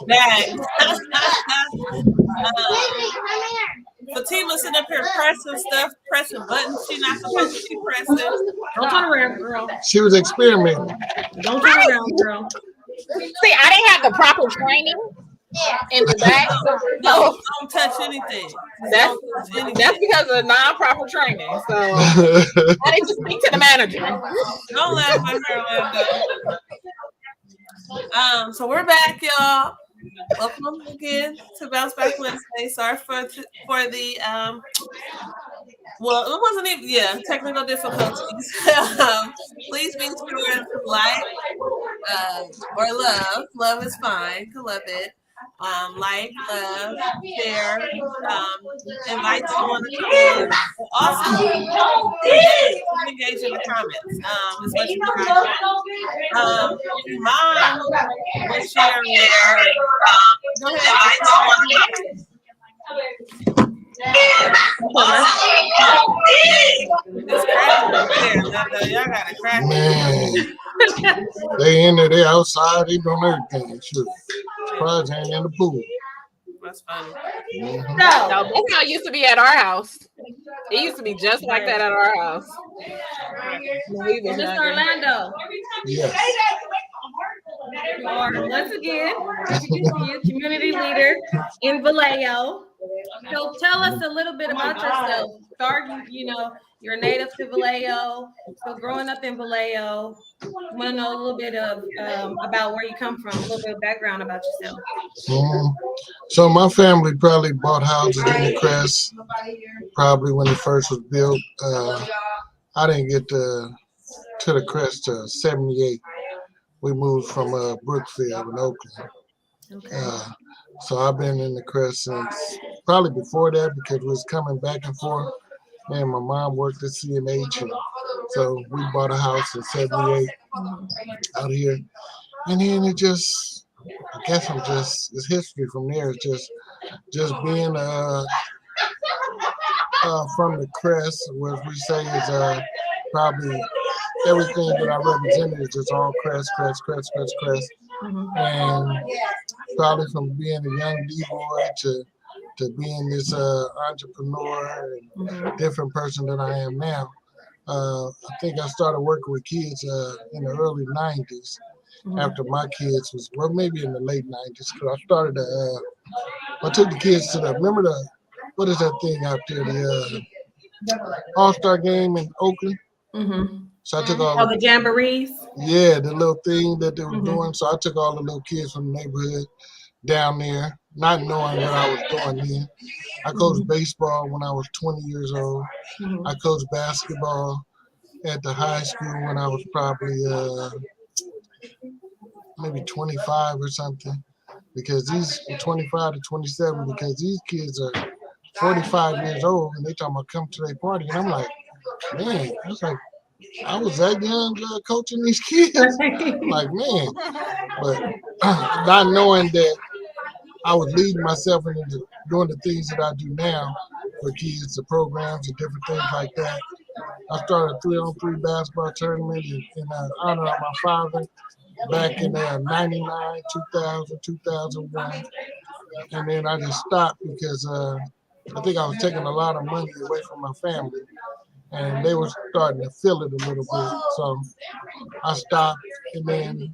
Dang. Fatima sitting up here pressing stuff, pressing buttons she not supposed to be pressing. Don't turn around, girl. She was experimenting. Don't turn around, girl. See, I didn't have the proper training in the back. No, don't touch anything. That's because of non-proper training. So I need to speak to the manager. Don't laugh at her, Orlando. So we're back, y'all. Welcome again to Bounceback Wednesdays. Sorry for the well, it wasn't even technical difficulties. Please be sure to like or love. Love is fine. To love it. Like, love, share, invite someone to come in. Also, engage in the comments as much as you guys can. Mom was sharing. Go ahead. It's cracking over there. Y'all got a crack. Man, they in there, they outside, they doing everything. Sure. Surprised they ain't in the pool. That's funny. Mm-hmm. No, that's how it used to be at our house. It used to be just like that at our house. Mr. Orlando. Yes. You are once again, as you can see, a community leader in Vallejo. So tell us a little bit about yourself. You're a native to Vallejo. So growing up in Vallejo, I want to know a little bit of about where you come from, a little bit of background about yourself. Mm-hmm. So my family probably bought houses in the Crest, probably when it first was built. I didn't get to the Crest till 78. We moved from Brookfield in Oakland. Okay. So I've been in the Crest since probably before that because we was coming back and forth. And my mom worked at CNH, and so we bought a house in 78 out here. And then it just, I guess it's history from there. It's just being from the Crest, what we say is probably everything that I represented is just all Crest. And probably from being a young D-boy to being this entrepreneur and different person that I am now. I think I started working with kids in the early 90s after my kids was, well, maybe in the late 90s. Because I took the kids to what is that thing out there, the All-Star game in Oakland? Mm-hmm. So I took all the jamborees? Yeah, the little thing that they were doing. So I took all the little kids from the neighborhood down there, not knowing what I was doing then. I coached baseball when I was 20 years old. I coached basketball at the high school when I was probably maybe 25 or something. Because these 25 to 27, because these kids are 45 years old and they talking about come to their party. And I'm like, man, I was that young coaching these kids. I'm like, man. But not knowing that I was leading myself into doing the things that I do now for kids, the programs and different things like that. I started a 3-on-3 basketball tournament in honor of my father back in 99, 2000, 2001. And then I just stopped because I think I was taking a lot of money away from my family. And they were starting to feel it a little bit. So I stopped. And then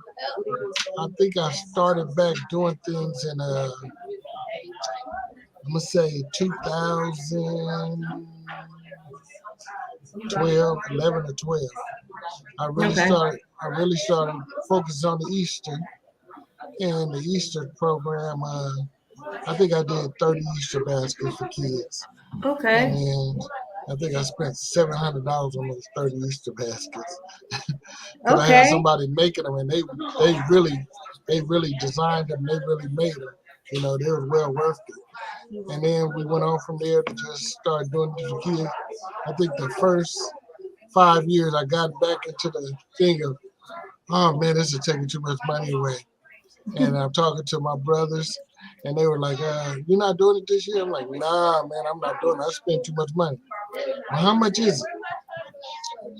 I think I started back doing things in, I'm going to say 2012, 11 or 12. I really started focusing on the Easter. And the Easter program, I think I did 30 Easter baskets for kids. Okay. And I think I spent $700 on those 30 Easter baskets. Okay. I had somebody making them, and they really designed them. They really made them. You know, they were well worth it. And then we went on from there to just start doing it for kids. I think the first 5 years I got back into the thing of, oh man, this is taking too much money away. And I'm talking to my brothers, and they were like, you're not doing it this year? I'm like, nah, man, I'm not doing it. I spent too much money. Well, how much is it?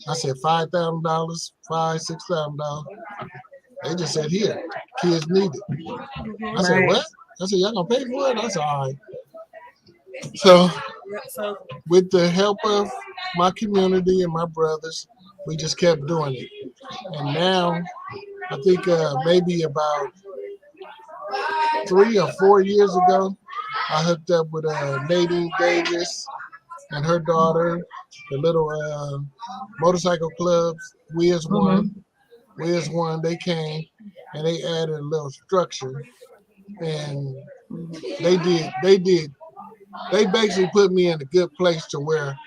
I said $5,000, $6,000. They just said, here, kids need it. I said, Right. what? I said, y'all gonna pay for it? I said, all right. So So with the help of my community and my brothers, we just kept doing it. And now, I think maybe about 3 or 4 years ago, I hooked up with Nadine Davis and her daughter, the little motorcycle clubs, Wiz One. Wiz One, they came and they added a little structure, and they basically put me in a good place to where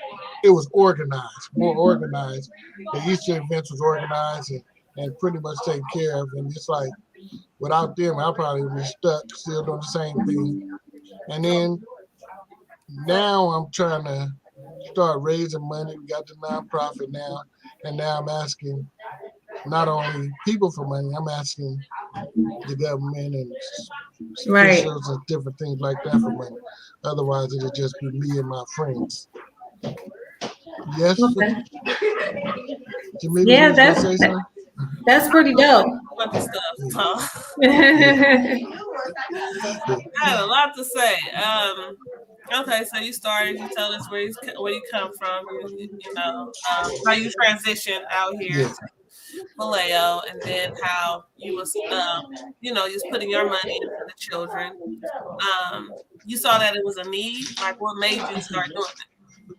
it was organized, more organized. The Easter events was organized and pretty much taken care of. And it's like, without them, I probably would be stuck still doing the same thing. And then now I'm trying to start raising money. We got the nonprofit now, and now I'm asking not only people for money, I'm asking the government and Right. officials and different things like that for money. Otherwise, it'll just be me and my friends. Yes, Okay. Jamila, Yeah, you was gonna say something? that's pretty dope. funny stuff. So Right. I had a lot to say. Okay, so you started. You tell us where you come from. You know how you transitioned out here Yeah. to Vallejo, and then how you was you know, just putting your money into the children. You saw that it was a need. Like, what made you start doing it?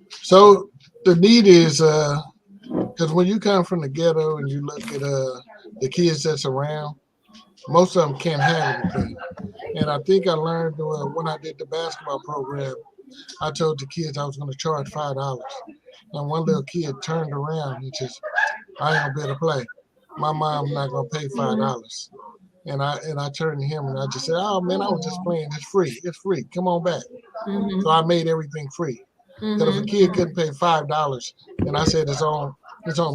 So the need is because when you come from the ghetto and you look at the kids that's around, most of them can't have anything. And I think I learned when I did the basketball program, I told the kids I was going to charge $5. And one little kid turned around and just, I ain't gonna be able to play. My mom's not gonna pay $5. And I turned to him and I just said, oh man, I was just playing. It's free. It's free. Come on back. So I made everything free. Because if a kid couldn't pay $5, and I said it's on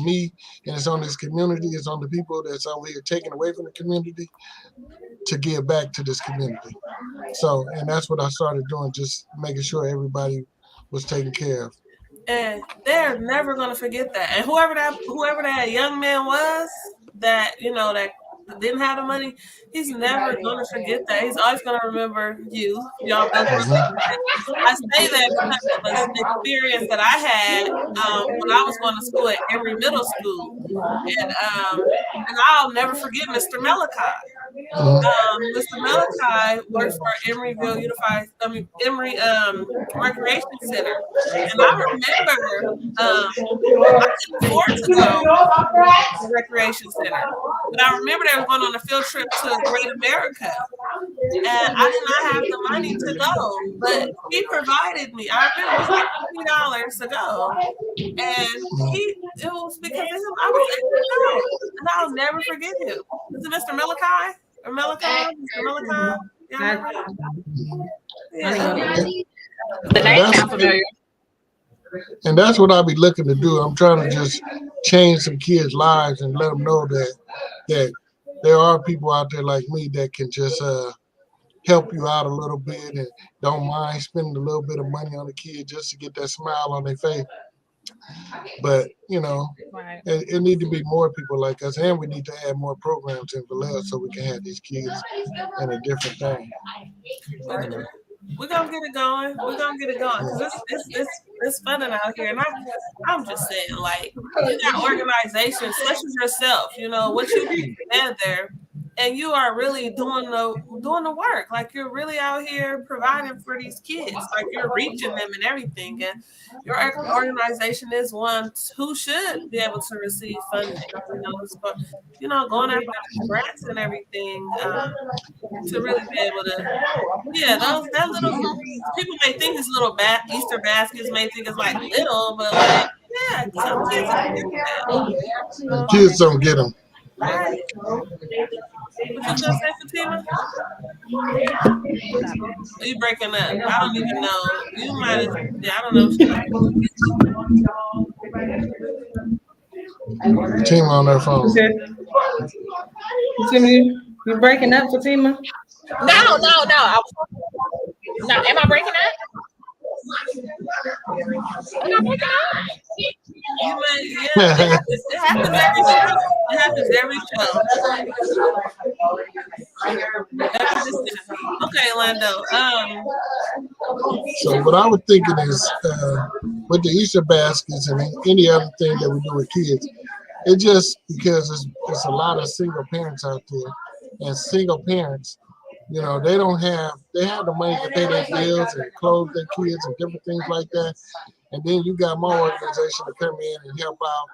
me and it's on this community, it's on the people that's over here taken away from the community to give back to this community. So, and that's what I started doing, just making sure everybody was taken care of. And they're never gonna forget that. And whoever that young man was that, you know, that didn't have the money, he's never gonna forget that. He's always gonna remember you. Y'all built a relationship. I say that because of an experience that I had when I was going to school at Emory Middle School, and I'll never forget Mr. Malachi. Mr. Malachi works for Emeryville Emory Recreation Center, and I remember I couldn't afford to go to the recreation center, but I remember they were going on a field trip to Great America, and I did not have the money to go, but he provided me. I remember it was like $20 to go, and it was because of him I was able to go, and I'll never forget him. Is it Mr. Malachi? Or Malachi? Mr. Malachi? Yeah. The name sounds familiar. And that's what I'll be looking to do. I'm trying to just change some kids' lives and let them know that there are people out there like me that can just help you out a little bit and don't mind spending a little bit of money on the kid just to get that smile on their face. But, you know, Right. it need to be more people like us, and we need to add more programs in Vallejo so we can have these kids in a different thing. You know. We're gonna get it going. We're gonna get it going because it's fun out here, and I'm just saying, like, you got organizations such as yourself. You know what you put together, and you are really doing the work. Like, you're really out here providing for these kids. Like, you're reaching them and everything. And your organization is one who should be able to receive funding. You know, going after grants and everything to really be able to. Yeah, that little people may think it's little Easter baskets, may think it's like little, but like, yeah, some kids don't get that. Kids don't get them. Right. What you gonna say, Fatima? Are you breaking up? I don't even know. You might have. Yeah, I don't know. Fatima on their phone. You breaking up, Fatima? No. No, am I breaking up? Am I breaking up? You might, yeah. It happens every show. It happens every show. Okay, Lando. So what I was thinking is with the Easter baskets and any other thing that we do with kids, it just because it's a lot of single parents out there, and single parents, they have the money to pay their bills and clothe their kids and different things like that. And then you got more organization to come in and help out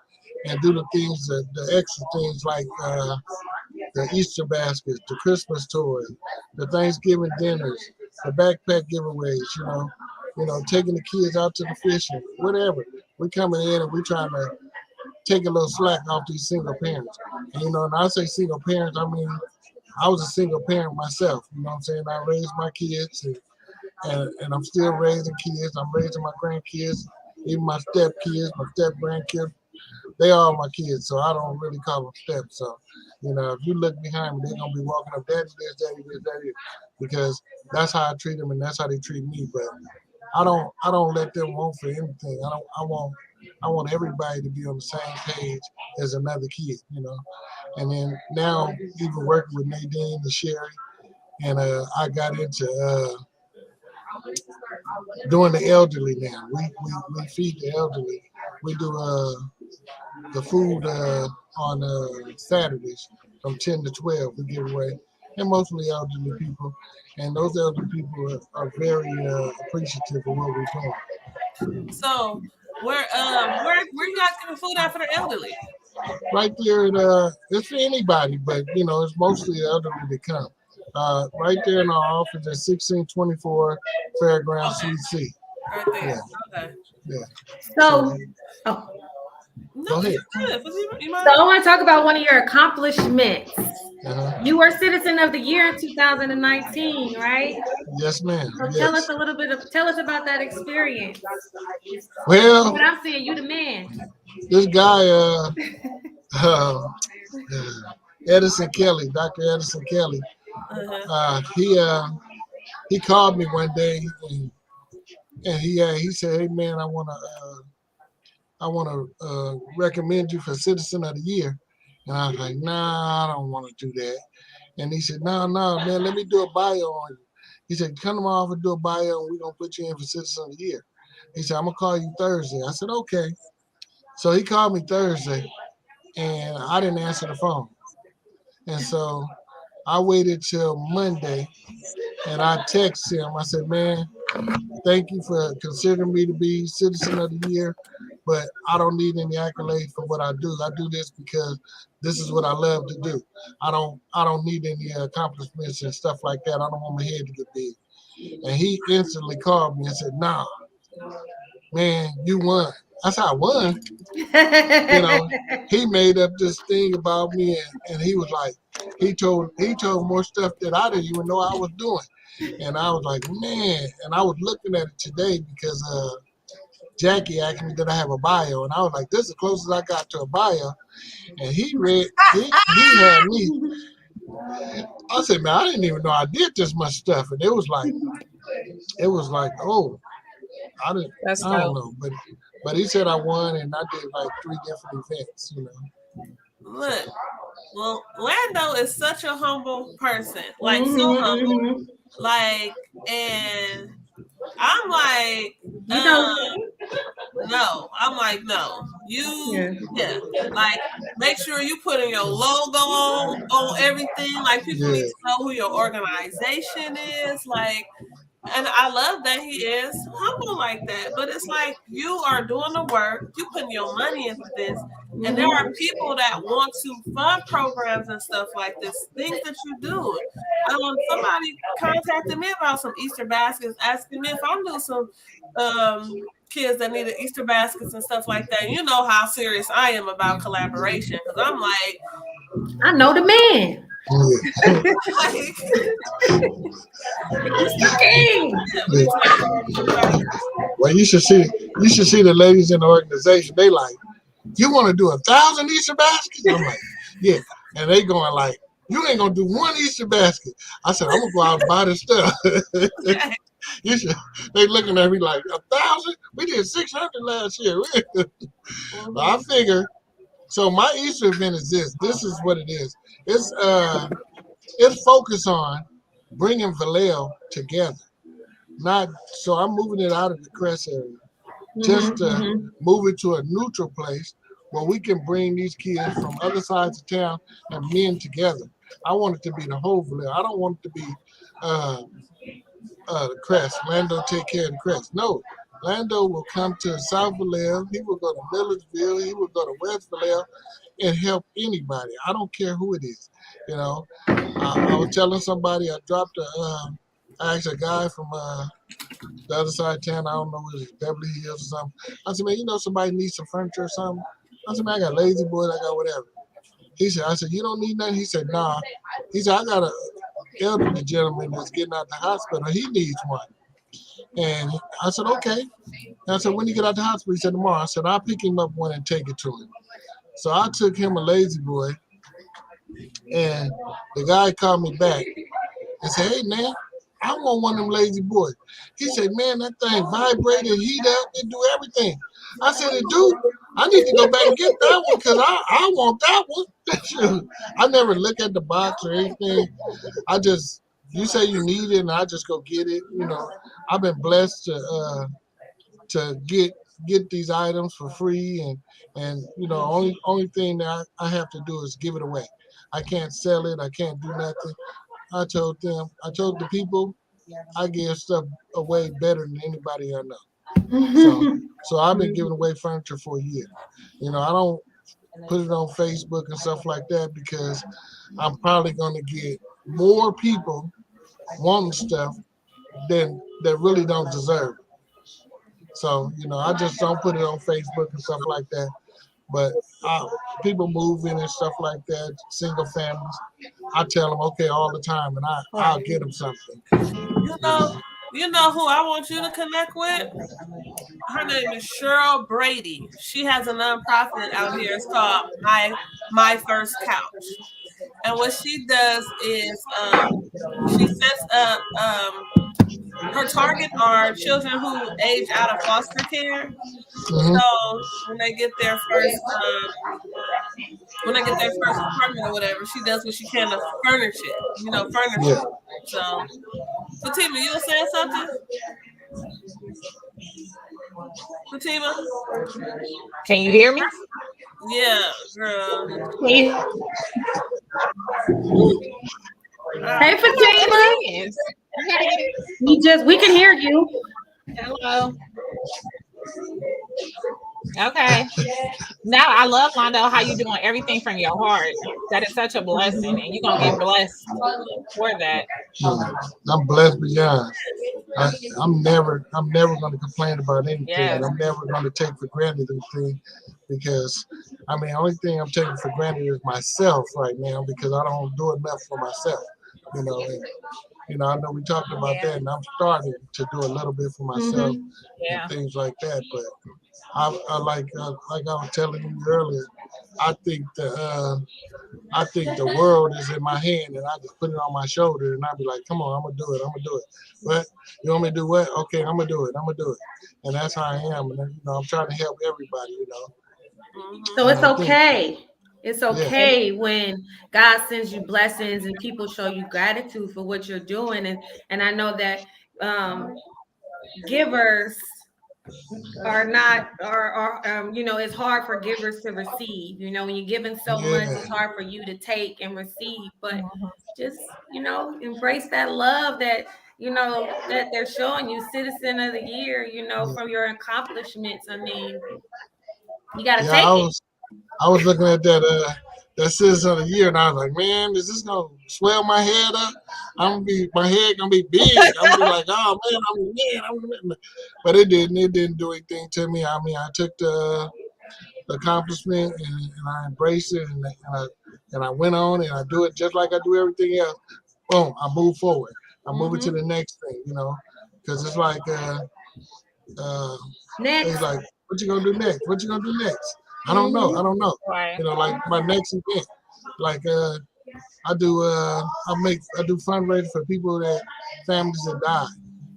and do the things, the extra things like the Easter baskets, the Christmas toys, the Thanksgiving dinners, the backpack giveaways, taking the kids out to the fishing, whatever. We coming in and we trying to take a little slack off these single parents. And when I say single parents, I mean I was a single parent myself. You know what I'm saying? I raised my kids and I'm still raising kids. I'm raising my grandkids, even my step kids, my step grandkids. They are my kids, so I don't really call them steps. So, if you look behind me, they're gonna be walking up, daddy this, daddy this, daddy, because that's how I treat them and that's how they treat me. But I don't let them want for anything. I want everybody to be on the same page as another kid, And then now even working with Nadine and Sherry, and I got into doing the elderly now. We feed the elderly. We do the food on Saturdays from 10 to 12 we give away, and mostly elderly people. And those elderly people are very appreciative of what we're doing. So where you guys giving food out for the elderly? Right there, it's for anybody, but it's mostly the elderly that come. Right there in our office at 1624 Fairground Suite C. Right there. Yeah. Okay. Yeah. So, Go ahead. So I want to talk about one of your accomplishments. You were Citizen of the Year in 2019, right? Yes, ma'am. So yes. tell us about that experience. Well, what I'm saying, you the man. This guy, Edison Kelly, Dr. Edison Kelly, he called me one day and he said, "Hey man, I want to recommend you for Citizen of the Year." And I was like, "Nah, I don't want to do that." And he said, "No, man, let me do a bio on you." He said, "Come to my office, do a bio, and we're gonna put you in for Citizen of the Year." He said, "I'm gonna call you Thursday." I said, "Okay." So he called me Thursday, and I didn't answer the phone. And so I waited till Monday, and I texted him. I said, "Man, thank you for considering me to be Citizen of the Year, but I don't need any accolades for what I do. I do this because this is what I love to do. I don't need any accomplishments and stuff like that. I don't want my head to get big." And he instantly called me and said, "Nah, man, you won." I said, "I won." He made up this thing about me, and he was like, he told more stuff that I didn't even know I was doing. And I was like, man, and I was looking at it today because Jackie asked me did I have a bio, and I was like, this is the closest I got to a bio. And he had me. I said, man, I didn't even know I did this much stuff. And it was like, oh, I don't know, but he said I won, and I did like 3 different events, Look, well, Lando is such a humble person, like so humble, like, and I'm like, no, I'm like, no, like, make sure you putting your logo on everything, like people need to know who your organization is, like. And I love that he is humble like that. But it's like you are doing the work, you putting your money into this, and there are people that want to fund programs and stuff like this, things that you do. Somebody contacted me about some Easter baskets, asking me if I'm doing some kids that needed Easter baskets and stuff like that. You know how serious I am about collaboration, because I'm like, I know the man. Well, you should see the ladies in the organization. They like, you want to do 1,000 Easter baskets? I'm like, yeah. And they going like, you ain't gonna do 1 Easter basket. I said, I'm gonna go out and buy this stuff. They looking at me like 1,000? We did 600 last year. I figure. So my Easter event is this. This is what it is. It's focused on bringing Vallejo together. Not so I'm moving it out of the Crest area, just to move it to a neutral place where we can bring these kids from other sides of town and men together. I want it to be the whole Vallejo. I don't want it to be uh, the Crest. Lando take care of the Crest. No, Lando will come to South Vallejo. He will go to Millersville. He will go to West Vallejo and help anybody. I don't care who it is. You know, I was telling somebody I dropped I asked a guy from the other side of town. I don't know, was it Beverly Hills or something. I said, man, you know somebody needs some furniture or something? I said, man, I got lazy boys, I got whatever. I said, you don't need nothing? He said, nah. He said, I got an elderly gentleman that's getting out the hospital. He needs one. And I said, okay. And I said, when you get out the hospital? He said, tomorrow. I said, I'll pick him up one and take it to him. So I took him a lazy boy, and the guy called me back and said, hey, man, I want one of them lazy boys. He said, man, that thing vibrated, heat up, it do everything. I said, it do? I need to go back and get that one because I want that one. I never look at the box or anything. You say you need it, and I just go get it. You know, I've been blessed to get these items for free, and you know, only thing that I have to do is give it away. I can't sell it. I can't do nothing. I told the people, I give stuff away better than anybody I know. So I've been giving away furniture for a year. You know, I don't put it on Facebook and stuff like that because I'm probably going to get more people wanting stuff than that really don't deserve it. So, you know, I just don't put it on Facebook and stuff like that. But people moving and stuff like that, single families, I tell them, okay, all the time, and I'll get them something. You know who I want you to connect with? Her name is Cheryl Brady. She has a nonprofit out here. It's called My First Couch. And what she does is she sets up her target are children who age out of foster care. Mm-hmm. So when they get their first apartment or whatever, she does what she can to furnish it. You know, furnish it. So Fatima, you were saying something? Fatima? Can you hear me? Yeah, girl. Hey, Fatima. We can hear you. Hello. Okay. Now I love Londo, how you doing everything from your heart. That is such a blessing, and you're gonna get blessed for that. I'm blessed beyond. I'm never going to complain about anything. Yes. I'm never going to take for granted anything because, I mean, the only thing I'm taking for granted is myself right now because I don't do enough for myself. You know, I know we talked about that, and I'm starting to do a little bit for myself and things like that. But I like I was telling you earlier, I think the world is in my hand, and I just put it on my shoulder, and I'll be like, come on, I'm gonna do it. But you want me to do what? Okay, I'm gonna do it. And that's how I am. And you know, I'm trying to help everybody. You know. So it's okay. It's okay when God sends you blessings and people show you gratitude for what you're doing. And I know that givers are not, you know, it's hard for givers to receive. You know, when you're giving so much, it's hard for you to take and receive. But just, you know, embrace that love that, you know, that they're showing you, Citizen of the Year, you know, from your accomplishments. I mean, you got to take it. I was looking at that Citizen of the Year, and I was like, man, is this gonna swell my head up? My head gonna be big. I'm gonna be like, oh man, I'm the man. But it didn't. It didn't do anything to me. I mean, I took the accomplishment and I embraced it, and I went on and I do it just like I do everything else. Boom, I move forward. I move it to the next thing, you know, because it's like next. It's like, what you gonna do next? What you gonna do next? I don't know. Right. You know, like my next event, like I do fundraising for people families that die.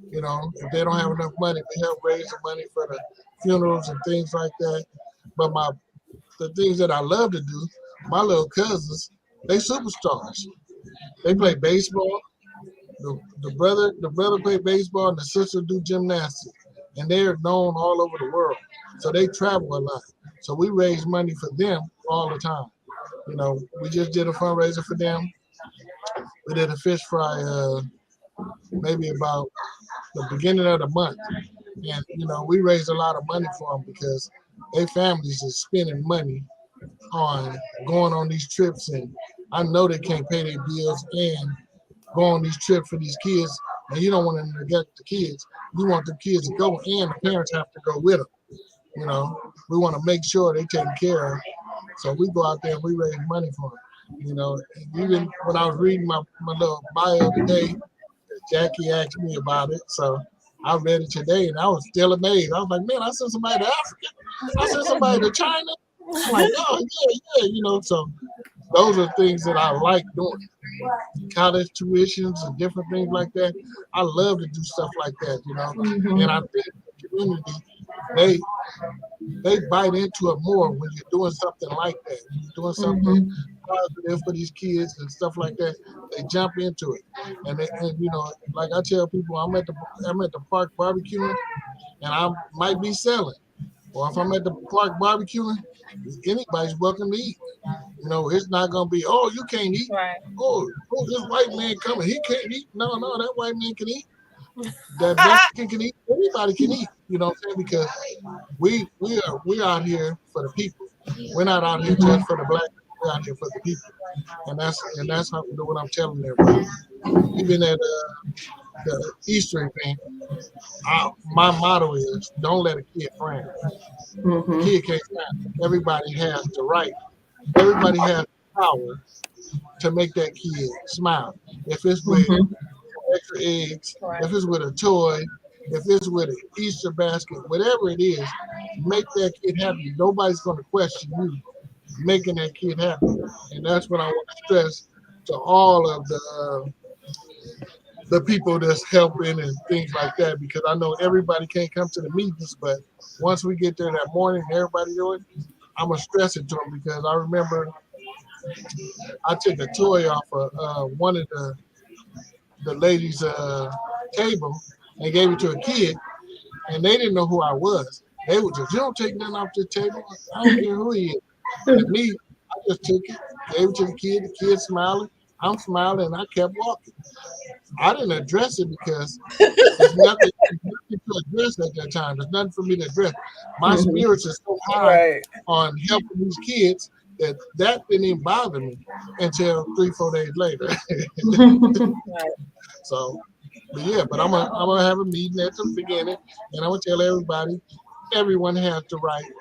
You know, if they don't have enough money, we help raise the money for the funerals and things like that. But the things that I love to do, my little cousins, they superstars. They play baseball. the brother play baseball and the sister do gymnastics, and they're known all over the world. So they travel a lot. So we raise money for them all the time. We just did a fundraiser for them. We did a fish fry maybe about the beginning of the month, and we raised a lot of money for them because their families is spending money on going on these trips, and I know they can't pay their bills and go on these trips for these kids, and you don't want to neglect the kids. You want the kids to go, and the parents have to go with them. We want to make sure they're taken care of. So we go out there and we raise money for them. And even when I was reading my little bio today, Jackie asked me about it. So I read it today and I was still amazed. I was like, man, I sent somebody to Africa. I sent somebody to China. I'm like, oh, yeah. So those are things that I like doing. College tuitions and different things like that. I love to do stuff like that, And I think the community, they bite into it more when you're doing something like that. When you're doing something positive for these kids and stuff like that. They jump into it, and like I tell people, I'm at the park barbecuing, and I might be selling, or if I'm at the park barbecuing, anybody's welcome to eat. It's not gonna be, oh, you can't eat. Right. Oh, this white man coming, he can't eat. No, that white man can eat. That Mexican can eat. Anybody can eat. You know what I'm saying? Because we're out here for the people. We're not out here just for the black people. We're out here for the people. And that's what I'm telling everybody. Even at the Easter event, my motto is don't let a kid frown. The kid can't frown. Everybody has the right. Everybody has the power to make that kid smile. If it's with extra eggs, if it's with a toy, if it's with an Easter basket, whatever it is, make that kid happy. Nobody's going to question you making that kid happy. And that's what I want to stress to all of the people that's helping and things like that, because I know everybody can't come to the meetings, but once we get there that morning and everybody doing, I'm going to stress it to them, because I remember I took a toy off of one of the ladies' table and gave it to a kid, and they didn't know who I was. They were just, you don't take nothing off the table. I don't care who he is. And me, I just took it, gave it to the kid smiling. I'm smiling, and I kept walking. I didn't address it because there's nothing to address at that time. There's nothing for me to address. My spirits are so high on helping these kids that didn't even bother me until 3-4 days later. So, but I'm gonna have a meeting at the beginning, and I'm gonna tell everybody, everyone has the right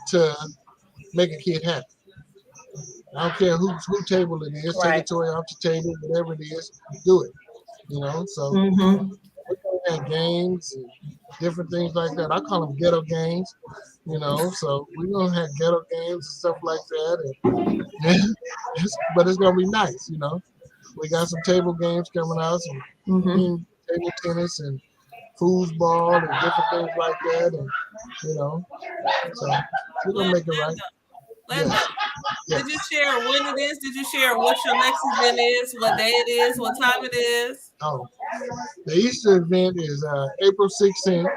to make a kid happy. I don't care whose table it is. Take a toy off the table, whatever it is, do it. So we're gonna have games and different things like that. I call them ghetto games. So we're gonna have ghetto games and stuff like that. And, but it's gonna be nice. We got some table games coming out, some table tennis and foosball and different things like that, and so we're gonna make it right. Linda, did you share when it is? Did you share what your next event is, what day it is, what time it is? Oh, the Easter event is April 16th.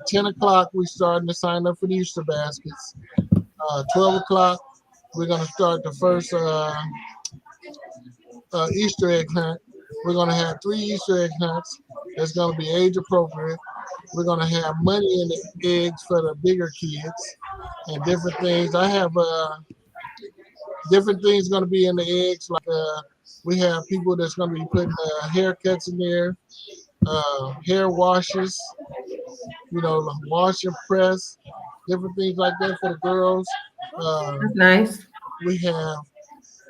10 o'clock, we're starting to sign up for the Easter baskets. 12 o'clock, we're going to start the first Easter egg hunt. We're going to have 3 Easter egg hunts. That's going to be age appropriate. We're going to have money in the eggs for the bigger kids and different things. I have different things going to be in the eggs. Like we have people that's going to be putting haircuts in there, hair washes, wash and press, different things like that for the girls. That's nice.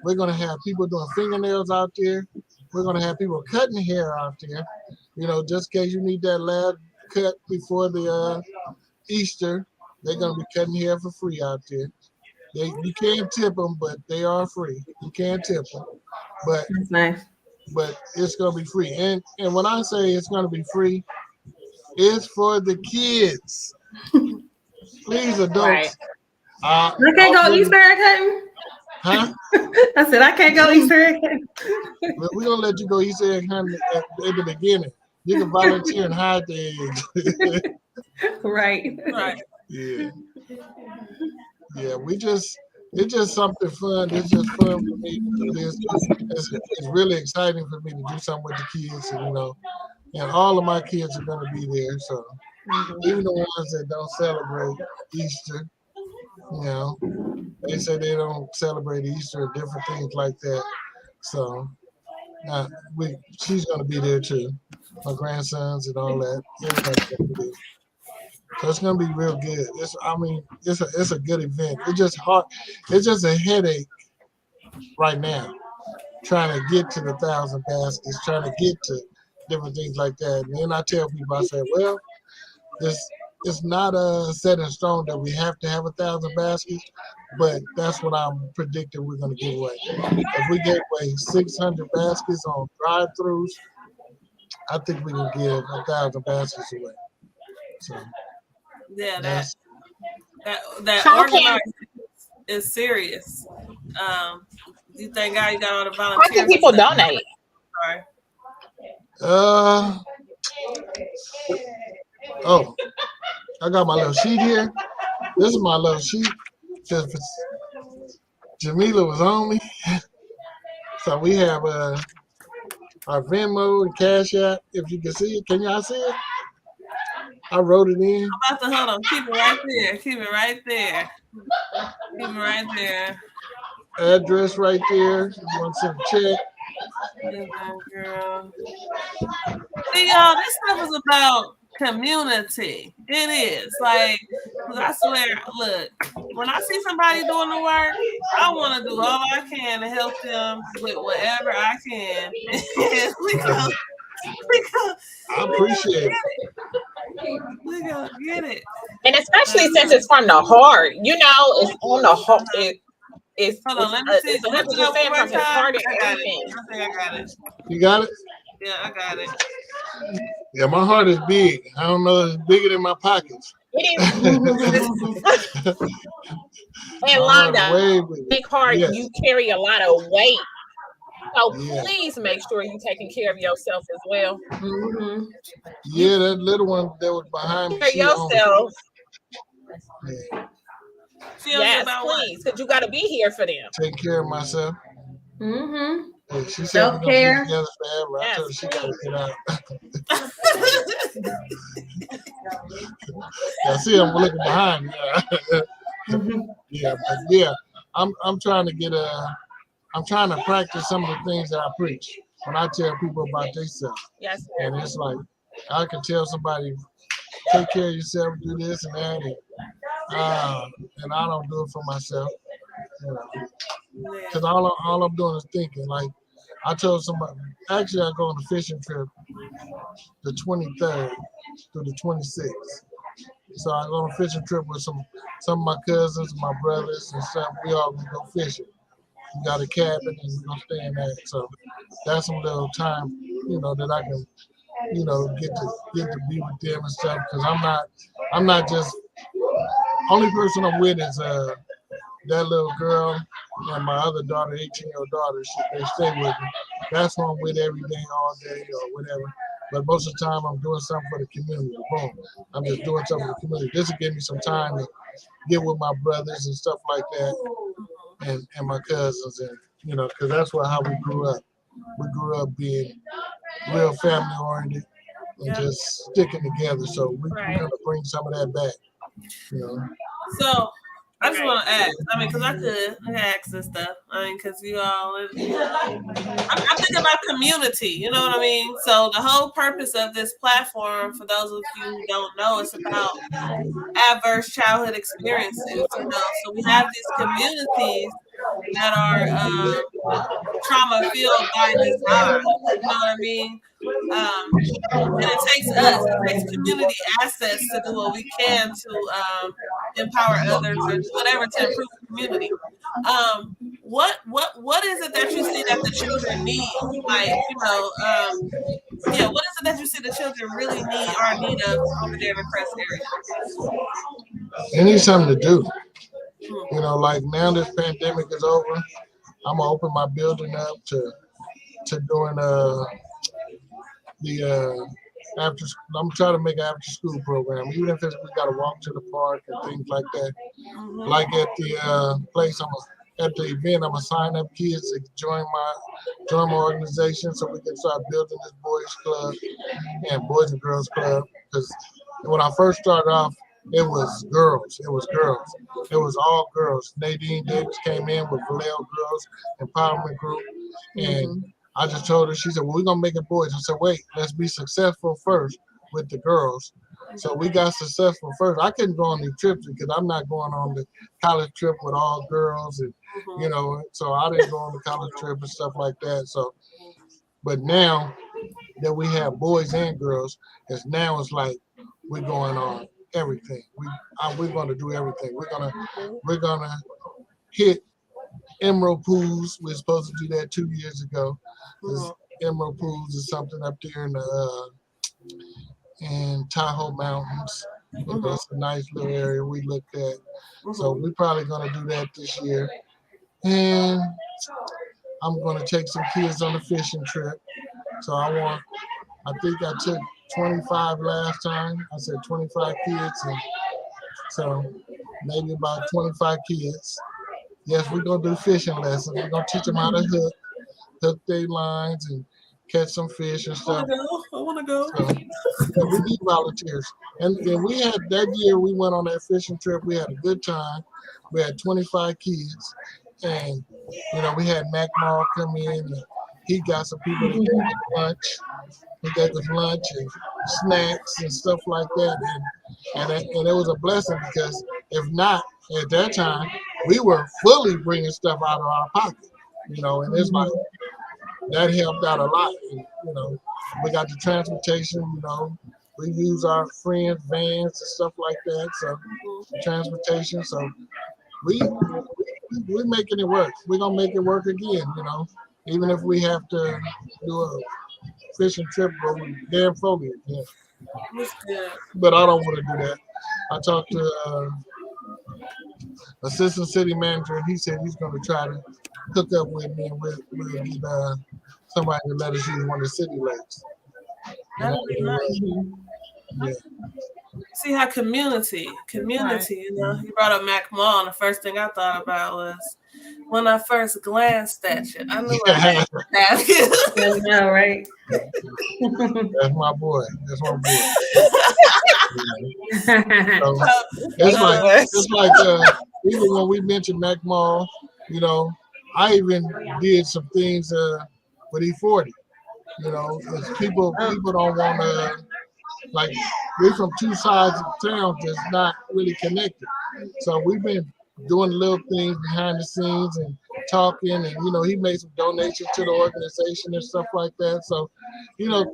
We're going to have people doing fingernails out there. We're going to have people cutting hair out there. Just in case you need that last cut before the Easter, they're going to be cutting hair for free out there. You can't tip them, but they are free. You can't tip them, but that's nice. But it's going to be free. And when I say it's going to be free, it's for the kids. Please, adults. Right. I can't go Easter egg hunting. Huh? I said I can't go Easter egg. But we're gonna let you go Easter egg hunting at the beginning. You can volunteer and hide the eggs. Right. Right. Yeah. Yeah, it's just something fun. It's just fun for me to do this. It's really exciting for me to do something with the kids, and all of my kids are gonna be there. So even the ones that don't celebrate Easter, you know, they say they don't celebrate Easter or different things like that. So she's gonna be there too. My grandsons and all that. Everybody's gonna be there. So it's gonna be real good. It's a good event. It's just hard. It's just a headache right now trying to get to the 1,000 baskets, trying to get to different things like that. And then I tell people, I say, well, it's not set in stone that we have to have 1,000 baskets, but that's what I'm predicting we're gonna give away. If we give away 600 baskets on drive-throughs, I think we can give 1,000 baskets away. So Yeah, that's that Sean can organizing is serious. You thank God you got all the how volunteers. can people donate? Sorry. Oh, I got my little sheet here. This is my little sheet. Just Jamila was on me. So we have our Venmo and Cash App. If you can see it, can y'all see it? I wrote it in. I'm about to hold on. Keep it right there. Keep it right there. Keep it right there. Address right there. If you want to send a check. Girl. See, y'all, this stuff is about community. It is. Like, 'cause I swear, look, when I see somebody doing the work, I want to do all I can to help them with whatever I can. I appreciate it. We gonna get it. And especially since it's from the heart, it's on the heart. It's Hold on, let me see. it's Lift it up 100% one from more his time. heart and I got it. everything. I think I got it. You got it? Yeah, I got it. Yeah, my heart is big. I don't know, it's bigger than my pockets. It is. And Londa, big heart, yes. you carry a lot of weight. So Yeah. please make sure you're taking care of yourself as well. Mm-hmm. Yeah, that little one that was behind me. For yourself. Yeah. Yes, please, because you got to be here for them. Take care of myself. Mm-hmm. Yeah, she said we're gonna be together forever. Yes, I told her she gotta get out. I see I'm looking behind me. Yeah, but yeah, I'm trying to get I'm trying to practice some of the things that I preach when I tell people about themselves. Yes. And it's like I can tell somebody, take care of yourself, do this and that, and I don't do it for myself. Because all I'm doing is thinking. Like I told somebody, actually I go on a fishing trip the 23rd through the 26th. So I go on a fishing trip with some of my cousins, my brothers and stuff. We all gonna go fishing. We got a cabin and we're gonna stay in that. So that's some little time, that I can, get to be with them and stuff. Because I'm not just only person I'm with is that little girl and my other daughter, 18-year-old daughter. They stay with me. That's who I'm with every day, all day, or whatever. But most of the time, I'm doing something for the community. Boom. I'm just doing something for the community. This will give me some time to get with my brothers and stuff like that, and my cousins, and because that's how we grew up. We grew up being real family oriented and just sticking together. So we're gonna bring some of that back. So I just want to ask. Because I could ask this stuff. Because you all, I'm thinking about community. You know what I mean? So the whole purpose of this platform, for those of you who don't know, it's about adverse childhood experiences. So we have these communities that are trauma filled by design. You know what I mean? And it takes community assets to do what we can to empower others or do whatever to improve the community. What is it that you see that the children need? Like, what is it that you see the children really need or in need of over there in the Crest area? They need something to do. Like now this pandemic is over, I'm gonna open my building up to doing the after. I'm trying to make an after school program, even if it's, we got to walk to the park and things like that. Mhm. Like at the place, at the event, I'm gonna sign up kids to join my organization so we can start building this boys club and boys and girls club. Because when I first started off, it was girls. It was girls. It was all girls. Nadine Davis came in with Vallejo Girls Empowerment Group, and I just told her. She said, "Well, we're gonna make it boys." I said, "Wait, let's be successful first with the girls." So we got successful first. I couldn't go on these trips because I'm not going on the college trip with all girls, and so I didn't go on the college trip and stuff like that. So, but now that we have boys and girls, it's like we're going on everything. We're going to do everything. We're gonna hit Emerald Pools. We're supposed to do that 2 years ago. This Emerald Pools is something up there in Tahoe Mountains. It's a nice little area we looked at. So we're probably going to do that this year. And I'm going to take some kids on a fishing trip. So I think I took 25 last time. I said 25 kids. And so maybe about 25 kids. Yes, we're going to do fishing lessons. We're going to teach them how to hook their lines and catch some fish and stuff. I want to go. So, and we need volunteers. And we had that year we went on that fishing trip. We had a good time. We had 25 kids. And, we had Mac Mall come in and he got some people to get lunch. He gave us lunch and snacks and stuff like that. And it was a blessing because if not, at that time, we were fully bringing stuff out of our pocket, and it's like, that helped out a lot. And, we got the transportation, we use our friends' vans and stuff like that. So transportation. So we're making it work. We're gonna make it work again, even if we have to do a fishing trip where we damn phobia again. But I don't want to do that. I talked to assistant city manager, and he said he's going to try to hook up with me, and we'll get somebody to let us use one of the city lakes. That would be nice. Yeah. See how community. Right. You brought up Mac Mall, and the first thing I thought about was when I first glanced at you. I knew I had to have you. I know, right? That's my boy. So, it's like even when we mentioned Mac Mall, I even did some things with E40. It's people don't want to, like, we're from two sides of town that's not really connected. So we've been doing little things behind the scenes and talking, and he made some donations to the organization and stuff like that. So,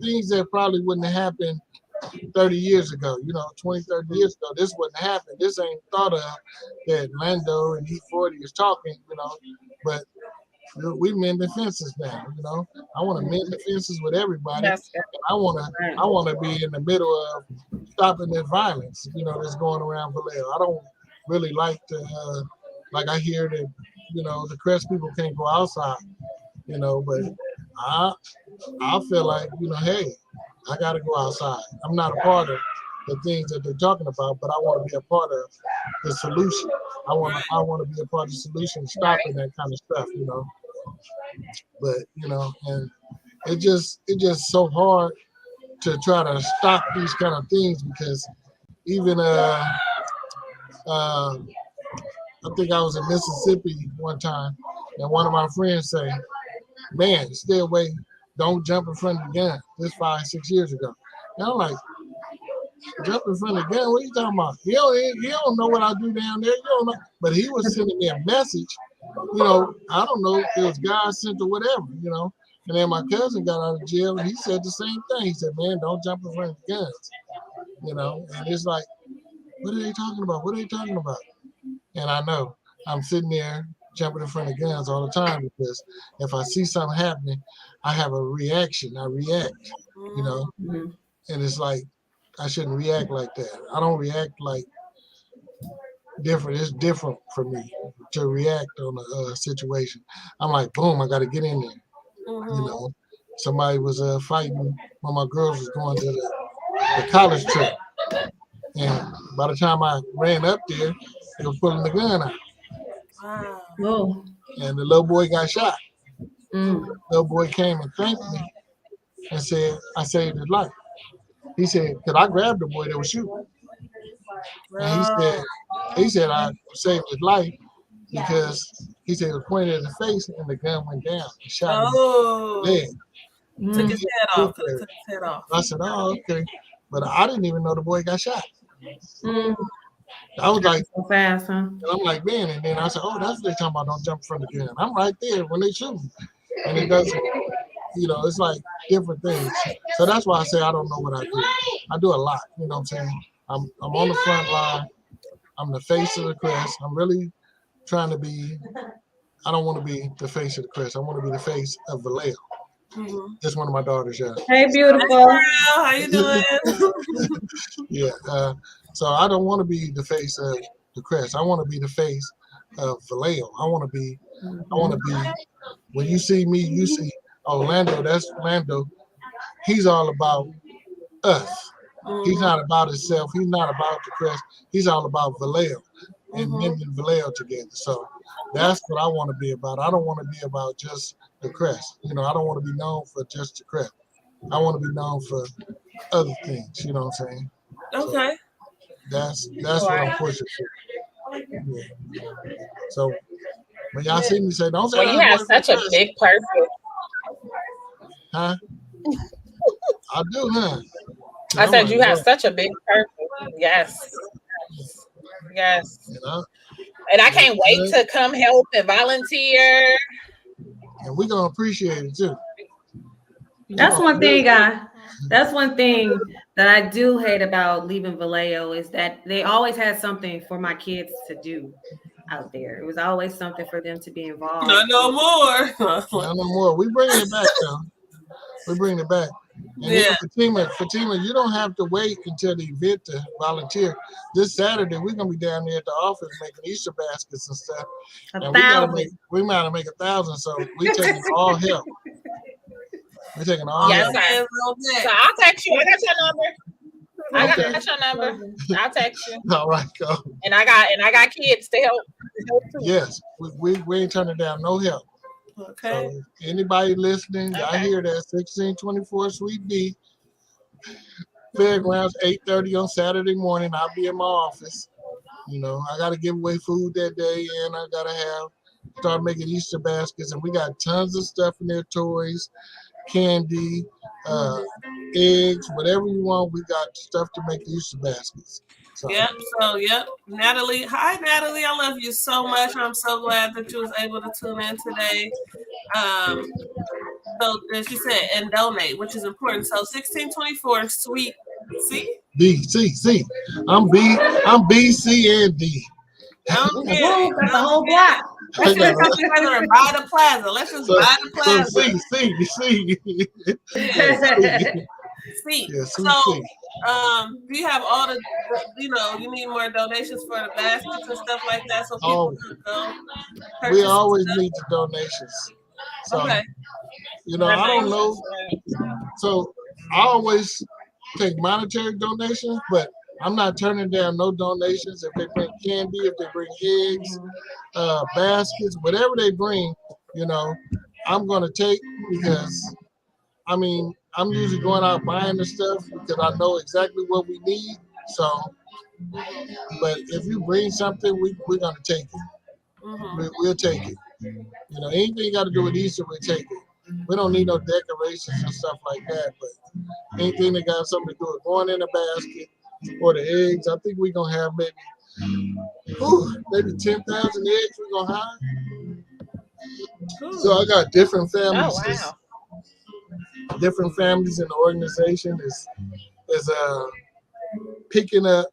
things that probably wouldn't have happened 30 years ago, 20, 30 years ago, this wouldn't happen. This ain't thought of that Lando and E40 is talking, but we mend the fences now, I want to mend the fences with everybody. That's good. I want to be in the middle of stopping the violence, that's going around Vallejo. I don't really like like I hear that, the Crest people can't go outside, but I feel like, hey, I got to go outside. I'm not a part of the things that they're talking about, but I want to be a part of the solution. I want to be a part of the solution, stopping that kind of stuff, But and it's just so hard to try to stop these kind of things because even I think I was in Mississippi one time, and one of my friends say, "Man, stay away! Don't jump in front of the gun." This 5-6 years ago, and I'm like, "Jump in front of the gun? What are you talking about? You don't know what I do down there. You don't know." But he was sending me a message. I don't know if it was God sent or whatever. And then my cousin got out of jail, and he said the same thing. He said, "Man, don't jump in front of the guns." And it's like, what are they talking about? What are they talking about? And I know I'm sitting there jumping in front of guns all the time because if I see something happening, I have a reaction. I react, and it's like I shouldn't react like that. I don't react like different. It's different for me to react on a situation. I'm like, boom, I got to get in there. You know, somebody was fighting when my girls was going to the college trip, and by the time I ran up there, they were pulling the gun out, Wow. Oh. and the little boy got shot. Mm. Little boy came and thanked me and said, "I saved his life." He said, "Cause I grabbed the boy that was shooting," and Oh. he said I saved his life because he said it was pointed in the face and the gun went down and shot him in Oh. the leg. Took Mm. his head off. Could have took his head off. I said, "Oh, okay," but I didn't even know the boy got shot. Mm. I was like, So fast, huh? and I'm like, man, and then I said, "Oh, that's what they talking about. Don't jump from the gun." I'm right there when they shoot, and it doesn't. You know, it's like different things. So that's why I say I don't know what I do. I do a lot. You know what I'm saying? I'm on the front line. I'm the face of the crest. I'm really trying to be. I don't want to be the face of the crest. I want to be the face of Vallejo. Just one of my daughters, yeah. Hey, beautiful. Girl, how you doing? Yeah. So I don't want to be the face of the crest. I want to be the face of Vallejo. I want to be. When you see me, you see Orlando. That's Orlando. He's all about us. He's not about himself. He's not about the crest. He's all about Vallejo and mending Vallejo together. So that's what I want to be about. I don't want to be about just the crest. You know, I don't want to be known for just the crest. I want to be known for other things. You know what I'm saying? Okay. So that's what I'm pushing for. Yeah. So when y'all see me say, don't say Well, that you have boy such a crest. big purpose. Huh? I do, huh? I I'm said like, you have "What?" such a big purpose. Yes. Yes. You know? And I can't wait to come help and volunteer. And we're gonna appreciate it too. That's one thing that's one thing that I do hate about leaving Vallejo is that they always had something for my kids to do out there. It was always something for them to be involved. Not no more. Not no more. We bringing it back though. We bring it back. And Yeah. Fatima, you don't have to wait until the event to volunteer. This Saturday we're gonna be down there at the office making Easter baskets and stuff. And we might make 1,000. So we taking all help. We're taking all Yes, help. sir. So I'll text you. I got your number. I got your number. I'll text you. All right, go. And I got kids to help too. Yes, we ain't turning down no help. Okay. So anybody listening, I hear that 1624 Suite B, Fairgrounds, 8:30 on Saturday morning. I'll be in my office. You know, I got to give away food that day, and I got to start making Easter baskets, and we got tons of stuff in there, toys, candy, eggs, whatever you want. We got stuff to make the Easter baskets. So. Yep. Natalie. Hi, Natalie. I love you so much. I'm so glad that you was able to tune in today. So as she said, and donate, which is important. So 1624 Suite C? C. I'm B, C, and D. Don't get it. The whole block. Let's just come together and buy the plaza. Let's just buy the plaza. So C. Yeah, so, do you have all the, you need more donations for the baskets and stuff like that so people can go purchase? We always need the donations. So, okay. I don't know. So I always take monetary donations, but I'm not turning down no donations. If they bring candy, if they bring eggs, baskets, whatever they bring, I'm going to take because, I'm usually going out buying the stuff because I know exactly what we need. So, but if you bring something, we're going to take it. We'll take it. Anything you got to do with Easter, we'll take it. We don't need no decorations and stuff like that, but anything that got something to do with going in a basket or the eggs, I think we're going to have maybe 10,000 eggs we're going to hire. So I got different families. Oh, wow. Different families in the organization is picking up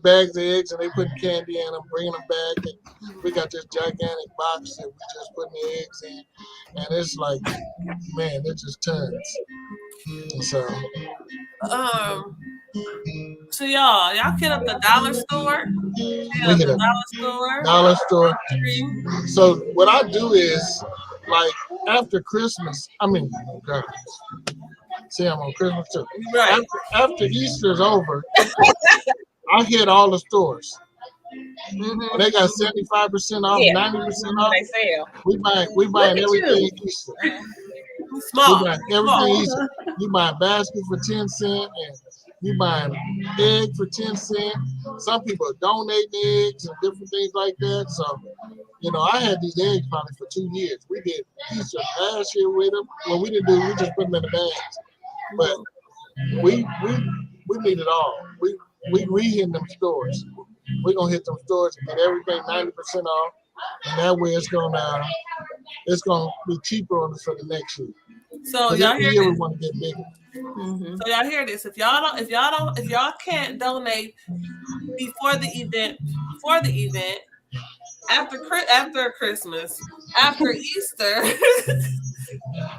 bags of eggs, and they put candy in them, bringing them back, and we got this gigantic box that we just putting the eggs in, and it's like, man, it's just tons. And so, So y'all hit up the dollar store. We hit up dollar store. So what I do is like after Christmas. I mean, oh God, see, I'm on Christmas too. Right. After Easter's over, I hit all the stores. When they got 75% off, 90% off. They sell. We buying everything Easter. Small. We buying everything Easter. You buy a basket for 10 cents and you buying egg for 10 cents. Some people are donating eggs and different things like that. So, you know, I had these eggs probably for 2 years. We did Easter last year with them. Well, we didn't do it, we just put them in the bags. But we need it all. We hitting them stores. We're gonna hit them stores and get everything 90% off. And that way it's gonna be cheaper on us for the next year. So y'all hear year this? we want to get bigger. So y'all hear this? If y'all can't donate before the event, after Christmas, after Easter,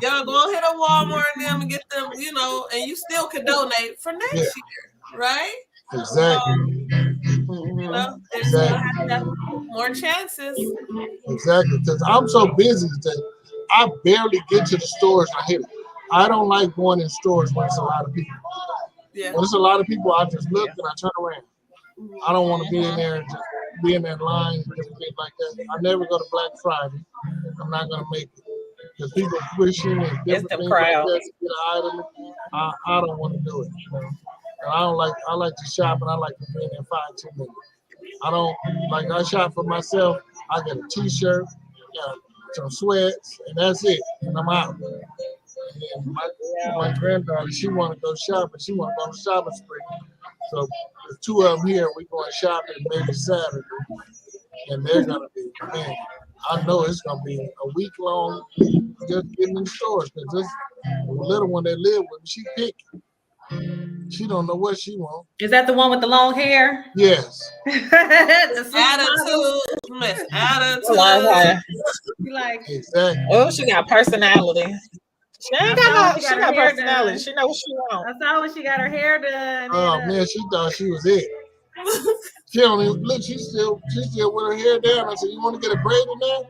y'all go hit a Walmart and them and get them, you know, and you still can donate for next year, right? Exactly. You know, there's gonna have more chances. Exactly, because I'm so busy that I barely get to the stores. I hit it. I don't like going in stores when it's a lot of people. Yeah. When it's a lot of people, I just look and I turn around. I don't want to be in there and just be in that line and different things like that. I never go to Black Friday. I'm not gonna make it because people pushing and different things like that to get an item. I don't want to do it. You know? And I like to shop and I like to be in there 5-10 minutes. I don't like. I shop for myself. I get a T-shirt, some sweats, and that's it. And I'm out. And my granddaughter, she want to go shopping. She want to go on a shopping spree. So the two of them here, we going shopping maybe Saturday, and they're gonna be, man. I know it's gonna be a week long just getting in the stores because this little one that live with me, she picky. She don't know what she want. Is that the one with the long hair? Yes. Attitude. Like, exactly. Oh, she got personality. She got personality. She knows what she wants. I saw when she got her hair done. Oh man, she thought she was it. She don't even look. She's still with her hair down. I said, "You want to get a braid in there?"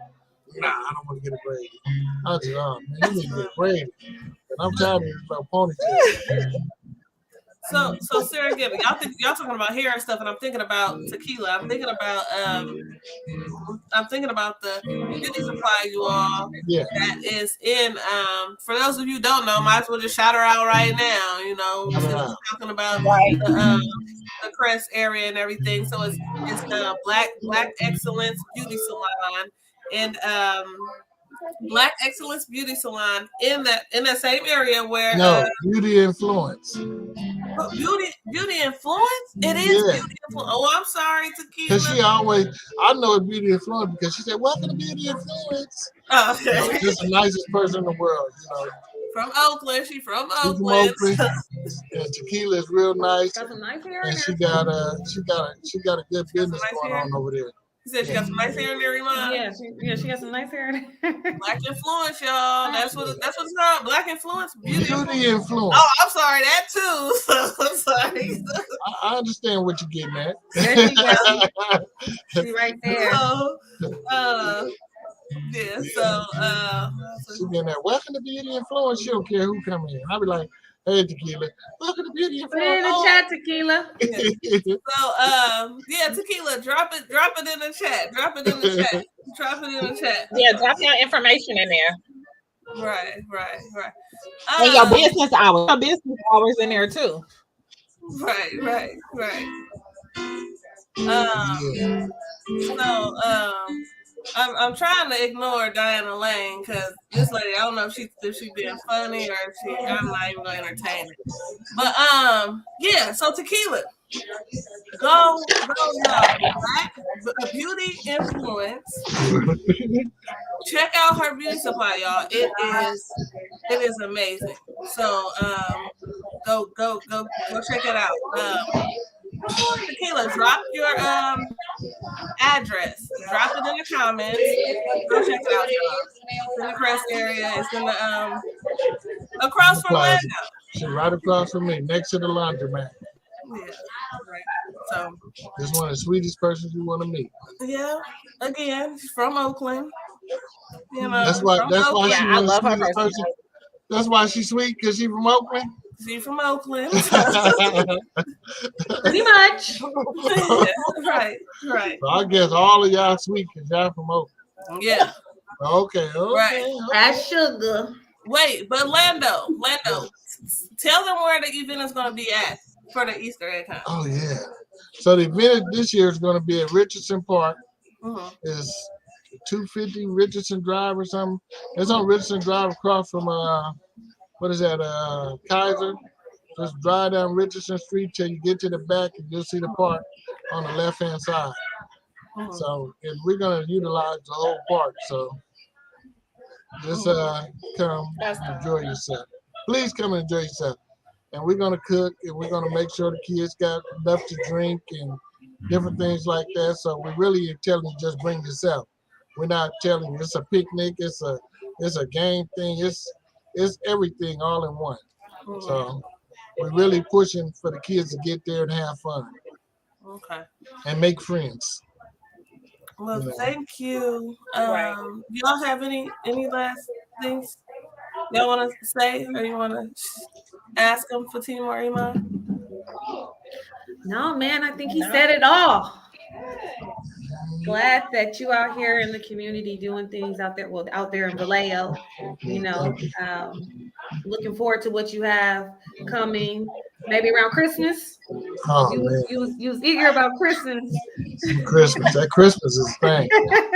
Nah, I don't want to get a braid. I said, "Oh man, you need to get a braid." And I'm tired of this little ponytail. So Sarah Gibbon, y'all talking about hair and stuff, and I'm thinking about tequila. I'm thinking about the beauty supply you all that is in. For those of you who don't know, might as well just shout her out right now. You know, since we're talking about the Crest area and everything. So it's Black Excellence Beauty Salon and Black Excellence Beauty Salon in that same area where Beauty Influence. Beauty Influence? It is Beauty Influence. Oh, I'm sorry, Tequila. Because she always, I know it's Beauty Influence because she said, "Welcome to Beauty Influence." Oh, okay. You know, just the nicest person in the world, you know. From Oakland. She's from Oakland. And Tequila is real nice. Got some nice hair. And she got a good business going on over there. She said she got some nice hair in there, Iman. Yeah, she got some nice hair. Black Influence, y'all. That's what it's called. Black Influence. Beauty Influence. Oh, I'm sorry, that too. I'm sorry. I understand what you're getting at. There she goes. She right there. She getting that. Welcome to Beauty Influence. She don't care who come in. I'll be like, "Hey, Tequila, welcome to Beauty Influence." Put it in the chat, Tequila. So, Tequila, drop it in the chat. Drop it in the chat. Yeah, drop your information in there. Right. And your business hours. Your business hours in there too. Right. I'm trying to ignore Diana Lane because this lady, I don't know if she's being funny or if I'm not even gonna entertain it. But so Tequila. Go Black Beauty Influence. Check out her beauty supply, y'all. It is amazing. So go check it out. Tequila, drop your address. Drop it in the comments. Go check it out, y'all. It's in the Crest area. It's in the across from Lando. She's right across from me, next to the laundromat. Yeah. Right. So Just one of the sweetest persons you want to meet. yeah. Again, she's from Oakland. You That's know, why. from That's why Yeah, she Oakland. I one of the love her sweetest personality. person. That's why she's sweet because she's from Oakland. She's from Oakland. Pretty much. Yeah, right. Right. So I guess all of y'all sweet because y'all from Oakland. Yeah. Okay, Right. okay. As sugar. Wait, but Lando, tell them where the event is going to be at for the Easter egg hunt. Oh yeah. So the event this year is going to be at Richardson Park. Mhm. It's 250 Richardson Drive or something. It's on Richardson Drive across from what is that? Kaiser. Just drive down Richardson Street till you get to the back and you'll see the park on the left hand side. Mhm. So and we're gonna utilize the whole park. So just come That's enjoy yourself. Please come and enjoy yourself. And we're gonna cook and we're gonna make sure the kids got enough to drink and different things like that. So we really telling you just bring yourself. We're not telling you it's a picnic, it's a game thing, it's everything all in one. Mhm. So we're really pushing for the kids to get there and have fun Okay. and make friends. Well, You know. thank you. right. Y'all have any last things y'all want to say or you want to ask them for Team or Iman? No, man, I think he No. said it all. Glad that you out here in the community doing things out there. Well, out there in Vallejo, you know. Looking forward to what you have coming. Maybe around Christmas. Oh You man, was you was you was eager about Christmas. Christmas. That Christmas is thing.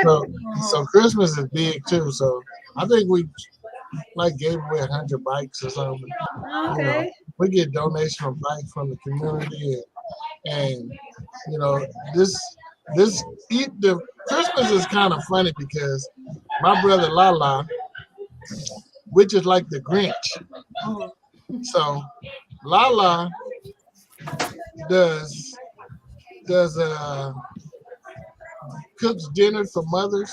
So Mhm. so Christmas is big too. So I think we like gave away 100 bikes or something. You know, Okay. we get donations from bikes from the community and you know this the Christmas is kind of funny because my brother Lala, which is like the Grinch. Mhm. So Lala does does cooks dinner for mothers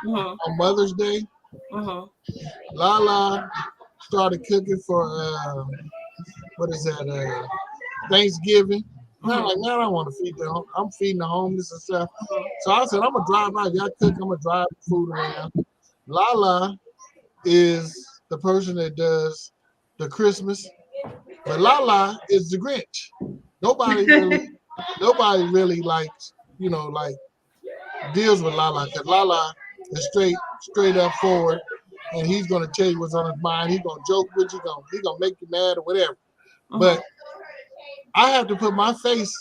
Mhm. on Mother's Day. Mhm. Lala started cooking for what is that? Thanksgiving. And I'm Mhm. like, man, I don't want to feed them. I'm feeding the homeless and stuff. Mhm. So I said, I'm gonna drive by. Y'all cook. I'm gonna drive food around. Lala is the person that does the Christmas, but Lala is the Grinch. Nobody really, nobody really likes, like deals with Lala because Lala is straight up forward, and he's gonna tell you what's on his mind. He's gonna joke with you. He's gonna make you mad or whatever. Mhm. But I have to put my face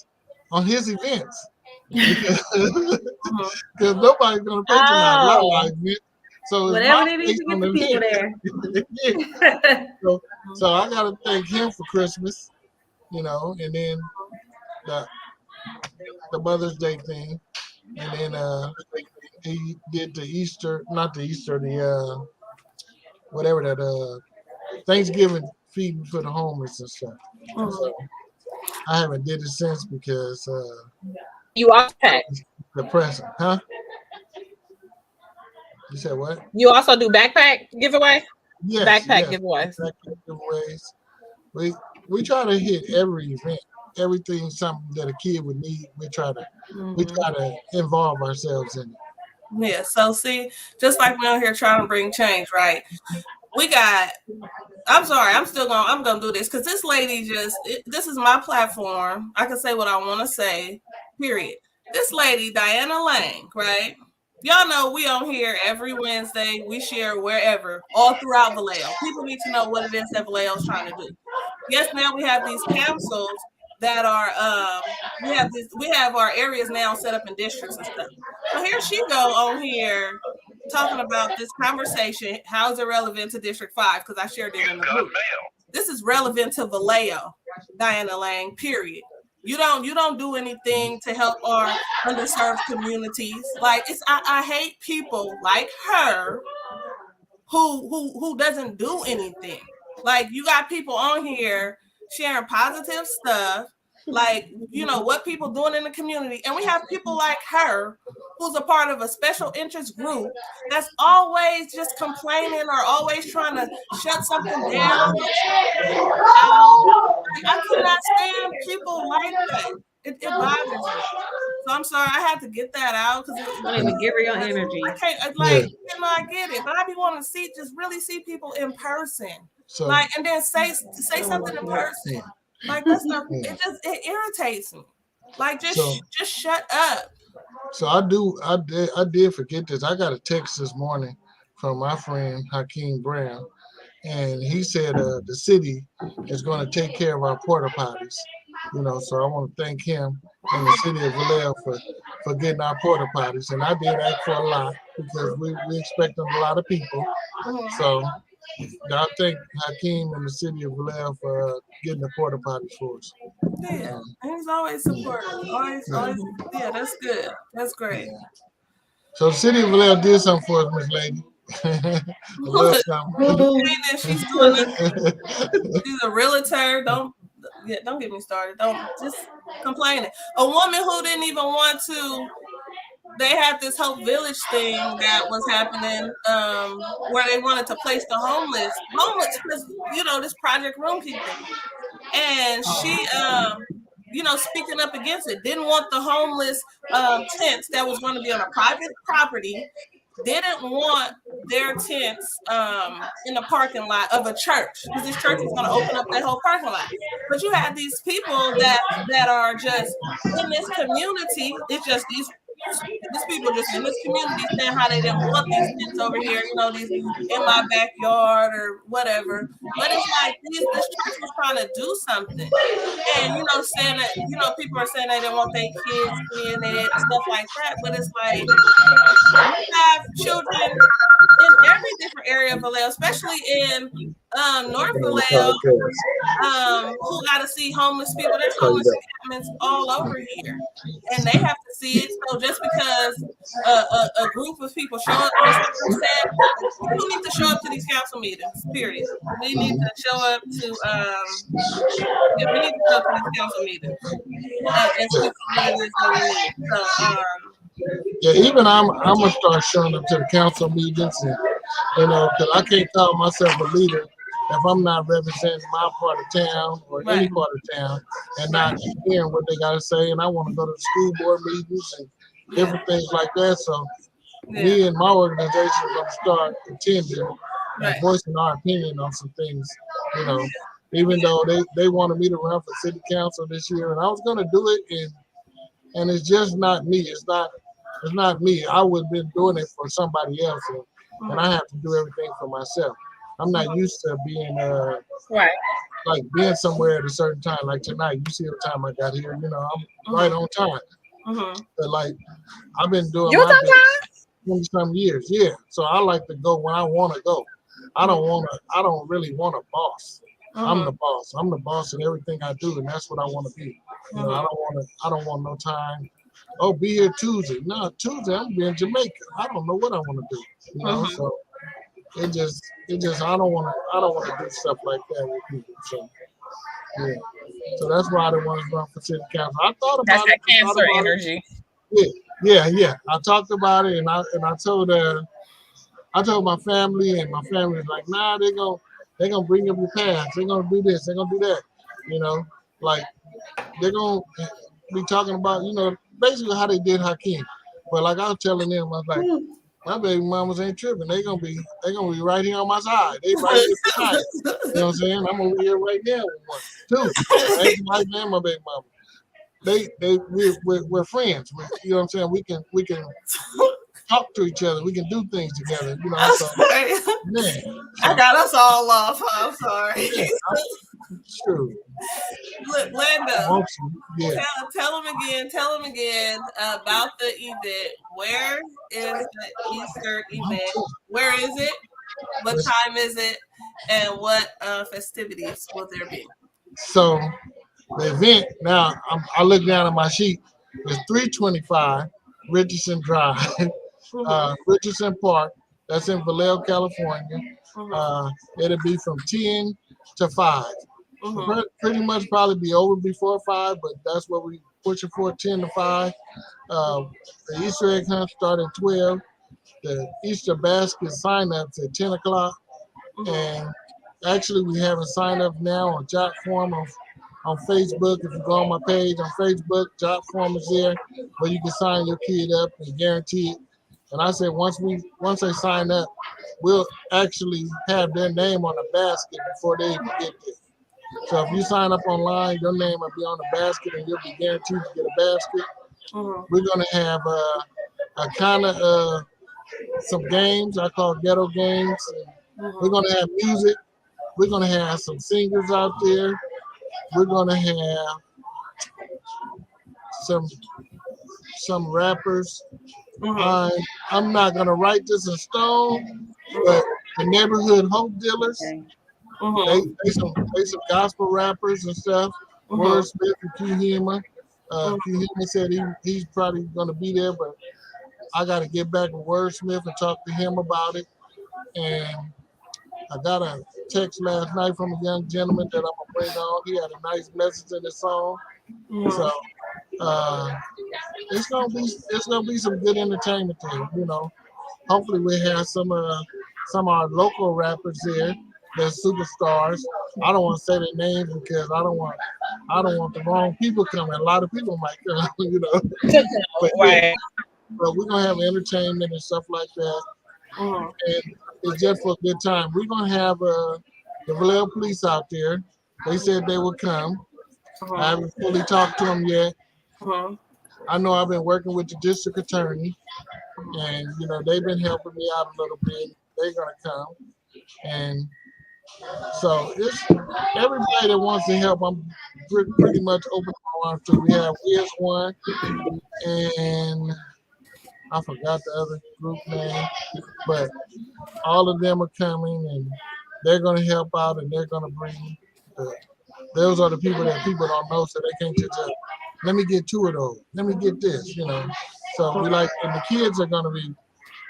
on his events because Mhm. nobody's gonna patronize Lala Oh, event. So it's Whatever my they need face to on get the the people event. there. Yeah. So, so I gotta thank him for Christmas, and then the the Mother's Day thing, and then he did the Easter, not the Easter, the whatever that Thanksgiving feeding for the homeless and stuff. Mhm. So I haven't did it since because you also pack. depressing, huh? You said what? You also do backpack giveaway? Yes, Backpack yes. giveaways. Backpack giveaways. We try to hit every event, everything something that a kid would need. We Mhm. try to involve ourselves in it. Yeah. So see, just like we're out here trying to bring change, right? We got. I'm sorry. I'm gonna do this because this lady this is my platform. I can say what I want to say. Period. This lady, Diana Lang, right? Y'all know we on here every Wednesday. We share wherever, all throughout Vallejo. People need to know what it is that Vallejo is trying to do. Yes, now we have these councils that are we have our areas now set up in districts and stuff. So here she go on here talking about this conversation. How is it relevant to District 5? Because I shared it in the group. This is relevant to Vallejo, Diana Lang, period. You don't do anything to help our underserved communities. Like I hate people like her who doesn't do anything. Like you got people on here sharing positive stuff, like, what people doing in the community. And we have people like her who's a part of a special interest group that's always just complaining or always trying to shut something down or out. I cannot stand people like that. It bothers me. So I'm sorry, I had to get that out because Wanting to give her your energy. I can't I get it, but I be wanting to really see people in person, So and then say something in person. Like that's not. It irritates me. Like just shut up. So I did forget this. I got a text this morning from my friend Hakeem Brown, and he said the city is going to take care of our porta potties. So I want to thank him and the city of Vallejo for getting our porta potties. And I did ask for a lot because we expecting a lot of people. So I thank Hakeem and the city of Vallejo for getting the porta potties for us. Yeah, he's always supportive. Always, yeah, that's good. That's great. Yeah. So the city of Vallejo did something for us, Miss Lady. She's doing she's a realtor. Don't get me started. Don't just complaining. A woman who didn't even want to. They had this Hope Village thing that was happening, where they wanted to place the homeless because this Project Room Keep thing, and she speaking up against it, didn't want the homeless tents that was going to be on a private property. Didn't want their tents in the parking lot of a church because this church was going to open up that whole parking lot. But you had these people that are just in this community. It's just these people just in this community saying how they didn't want these tents over here, these in my backyard or whatever. But it's like this church was trying to do something. And, saying that, people are saying they didn't want their kids in it and stuff like that. But it's like, we have children in every different area of Vallejo, especially in North Vallejo, who got to see homeless people. There's homeless encampments all over here, and they have to see it. So just because a group of people show up, just like I said, people need to show up to these council meetings. Period. We need to show up to we need to show up to these council meetings and speak to what it is that we need. So. Yeah, even I'm gonna start showing up to the council meetings, and because I can't call myself a leader if I'm not representing my part of town or any part of town and not hearing what they gotta say. And I want to go to the school board meetings and different things like that. So me and my organization are gonna start attending and voicing our opinion on some things. Even though they wanted me to run for city council this year, and I was gonna do it, and it's just not me. It's not me. I would have been doing it for somebody else, and I have to do everything for myself. I'm not used to being like being somewhere at a certain time. Like tonight, you see the time I got here. I'm right on time. But like I've been doing my best 20-some years. Yeah, so I like to go when I want to go. I don't really want a boss. I'm the boss. I'm the boss in everything I do, and that's what I want to be. I don't want no time. Oh, be here Tuesday. No, Tuesday I'm be in Jamaica. I don't know what I want to do. So it just I don't want to do stuff like that with people. So yeah. So that's why I didn't want to run for city council. I thought about it. That's that cancer energy. Yeah. I talked about it, and I told my family, and my family was like, nah, they're gonna bring up your past. They're gonna do this. They're gonna do that. Like they're gonna be talking about, basically how they did Hakeem. But like I was telling them, I was like, my baby mamas ain't tripping. They're gonna be right here on my side. They right here beside. You know what I'm saying? I'm over here right now with one, too. Ain't my man, my baby mama. We're friends. You know what I'm saying? We can talk to each other. We can do things together. So, man. I got us all off. I'm sorry. Yeah, true. Look, Lando, tell them again about the event. Where is the Easter event? Where is it? What time is it? And what festivities will there be? So the event, now I look down at my sheet, it's 325 Richardson Drive, Richardson Park. That's in Vallejo, California. It'll be from 10 to 5. Pretty much probably be over before 5, but that's what we pushing for 10 to 5. The Easter egg hunt start at 12. The Easter basket sign-ups at 10 o'clock. And actually, we have a sign-up now on Jot Form on Facebook. If you go on my page on Facebook, Jot Form is there where you can sign your kid up and guarantee it. And I said once they sign up, we'll actually have their name on the basket before they even get there. So if you sign up online, your name will be on the basket and you'll be guaranteed to get a basket. We're going to have a kind of some games I call ghetto games. We're going to have music. We're going to have some singers out there. We're going to have some rappers. I'm not going to write this in stone, but the neighborhood hope dealers, they some gospel rappers and stuff. Wordsmith and Q Hema. Q Hema said he's probably going to be there, but I got to get back with Wordsmith and talk to him about it. And I got a text last night from a young gentleman that I'm gonna bring on. He had a nice message in the song, so it's gonna be some good entertainment there. You know, hopefully we have some of our local rappers there. They're superstars. I don't want to say their names because I don't want the wrong people coming. A lot of people might come, you know. But, yeah, but we're gonna have entertainment and stuff like that. And it's just for a good time. We're gonna have the Vallejo police out there. They said they would come. I haven't fully talked to them yet. I know I've been working with the district attorney, and you know they've been helping me out a little bit. They're gonna come, and so it's everybody that wants to help. I'm pretty much open my arms to. We have Wiz One, and I forgot the other group name, but all of them are coming, and they're going to help out, and they're going to bring. Those are the people that people don't know, so they can't just let me get two of those. Let me get this, you know. So we like, and the kids are going to be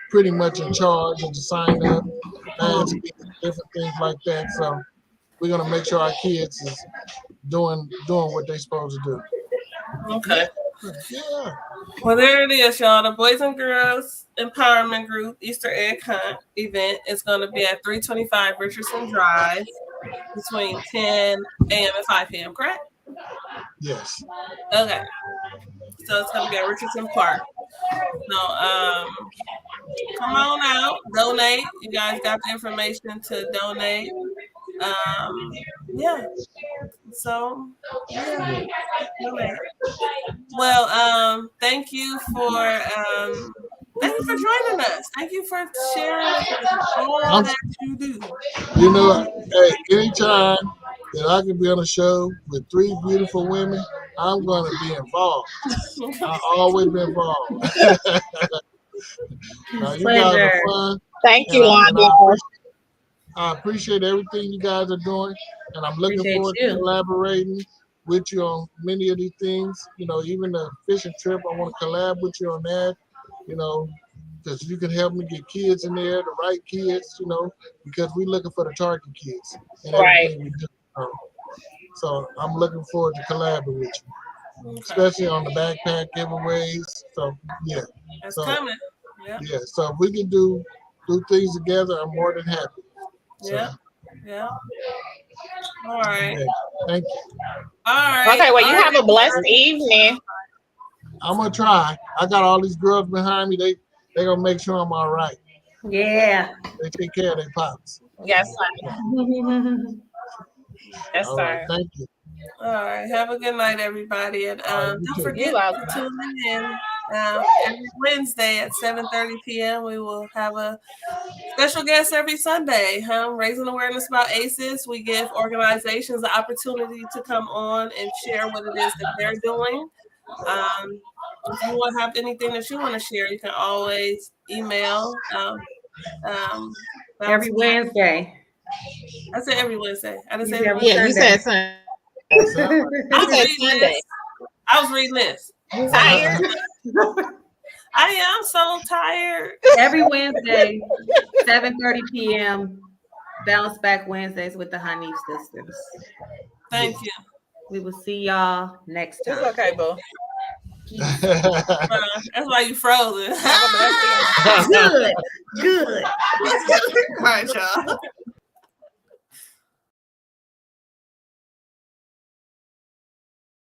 pretty much in charge of the sign up, different things like that. So we're going to make sure our kids is doing what they're supposed to do. Okay. Yeah. Well, there it is, y'all. The Boys and Girls Empowerment Group Easter Egg Hunt event is going to be at 325 Richardson Drive between 10 a.m. and 5 p.m., correct? Yes. Okay. So it's going to be at Richardson Park. So come on out, donate. You guys got the information to donate. Yeah. So, yeah. Donate. Well, thank you for joining us. Thank you for sharing with us all that you do. You know, hey, anytime that I can be on a show with three beautiful women, I'm going to be involved. I've always been involved. Now, you guys are fun. Thank you, Lonnie. I appreciate everything you guys are doing, and I'm looking forward to collaborating with you on many of these things. You know, even the fishing trip, I want to collab with you on that. You know, because you can help me get kids in there, the right kids. You know, because we're looking for the target kids and everything we do. So I'm looking forward to collaborating with you, especially on the backpack giveaways. So yeah, that's coming. Yeah, so if we can do things together, I'm more than happy. Yeah. All right. Okay. Thank you. All right. Okay, well, you have a blessed evening. I'm gonna try. I got all these girls behind me. They gonna make sure I'm all right. Yeah. They take care of their pops. Yes, sir. Yes, all sir. Right, thank you. All right. Have a good night, everybody. And don't forget to tune in every Wednesday at 7:30 p.m. We will have a special guest every Sunday, raising awareness about ACEs. We give organizations the opportunity to come on and share what it is that they're doing. If you want to have anything that you want to share, you can always email. Every Wednesday. I said every Wednesday. I didn't say every Sunday. You said Sunday. I was reading this. Tired? I am so tired. Every Wednesday, 7:30 p.m. Bounceback Wednesdays with the Honey Sisters. Thank you. We will see y'all next It's time. okay, boo. That's why you frozen. Have a blessed evening. Good. All right, y'all.